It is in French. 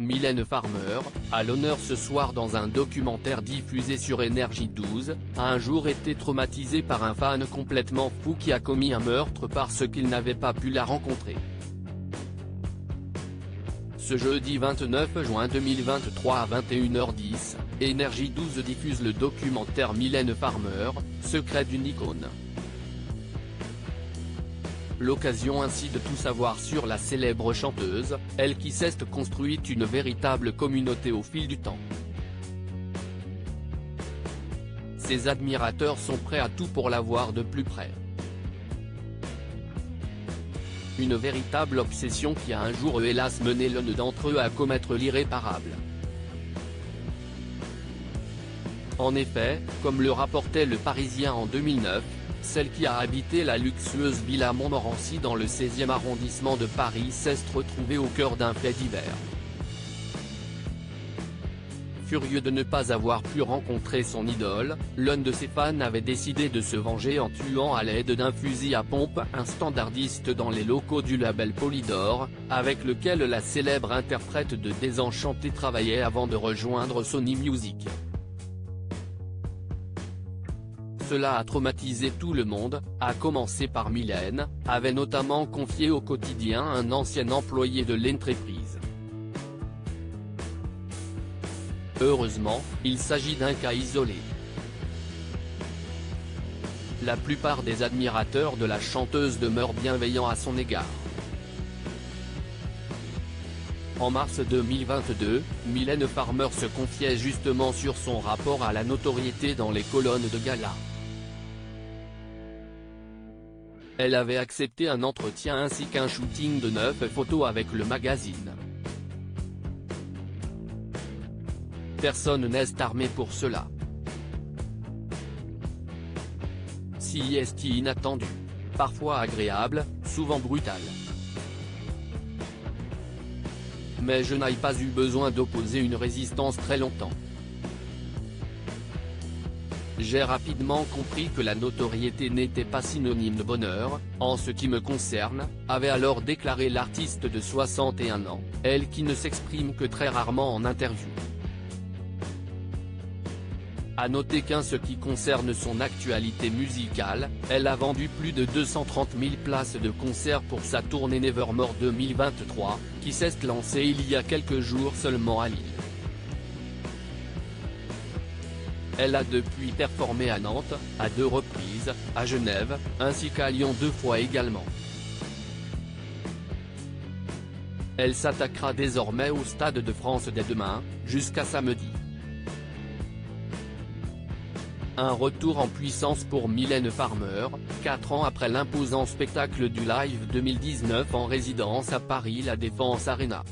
Mylène Farmer, à l'honneur ce soir dans un documentaire diffusé sur Énergie 12, a un jour été traumatisée par un fan complètement fou qui a commis un meurtre parce qu'il n'avait pas pu la rencontrer. Ce jeudi 29 juin 2023 à 21h10, Énergie 12 diffuse le documentaire Mylène Farmer, Secret d'une icône. L'occasion ainsi de tout savoir sur la célèbre chanteuse, elle qui s'est construite une véritable communauté au fil du temps. Ses admirateurs sont prêts à tout pour la voir de plus près. Une véritable obsession qui a un jour hélas mené l'un d'entre eux à commettre l'irréparable. En effet, comme le rapportait Le Parisien en 2009, celle qui a habité la luxueuse villa Montmorency dans le 16e arrondissement de Paris s'est retrouvée au cœur d'un fait divers. Furieux de ne pas avoir pu rencontrer son idole, l'un de ses fans avait décidé de se venger en tuant à l'aide d'un fusil à pompe un standardiste dans les locaux du label Polydor, avec lequel la célèbre interprète de Désenchanté travaillait avant de rejoindre Sony Music. Cela a traumatisé tout le monde, à commencer par Mylène, avait notamment confié au quotidien un ancien employé de l'entreprise. Heureusement, il s'agit d'un cas isolé. La plupart des admirateurs de la chanteuse demeurent bienveillants à son égard. En mars 2022, Mylène Farmer se confiait justement sur son rapport à la notoriété dans les colonnes de gala. Elle avait accepté un entretien ainsi qu'un shooting de 9 photos avec le magazine. Personne n'est armé pour cela. Si est inattendu. Parfois agréable, souvent brutal. Mais je n'ai pas eu besoin d'opposer une résistance très longtemps. J'ai rapidement compris que la notoriété n'était pas synonyme de bonheur, en ce qui me concerne, avait alors déclaré l'artiste de 61 ans, elle qui ne s'exprime que très rarement en interview. À noter qu'en ce qui concerne son actualité musicale, elle a vendu plus de 230 000 places de concert pour sa tournée Nevermore 2023, qui s'est lancée il y a quelques jours seulement à Lille. Elle a depuis performé à Nantes, à 2 reprises, à Genève, ainsi qu'à Lyon 2 fois également. Elle s'attaquera désormais au Stade de France dès demain, jusqu'à samedi. Un retour en puissance pour Mylène Farmer, 4 ans après l'imposant spectacle du Live 2019 en résidence à Paris La Défense Arena.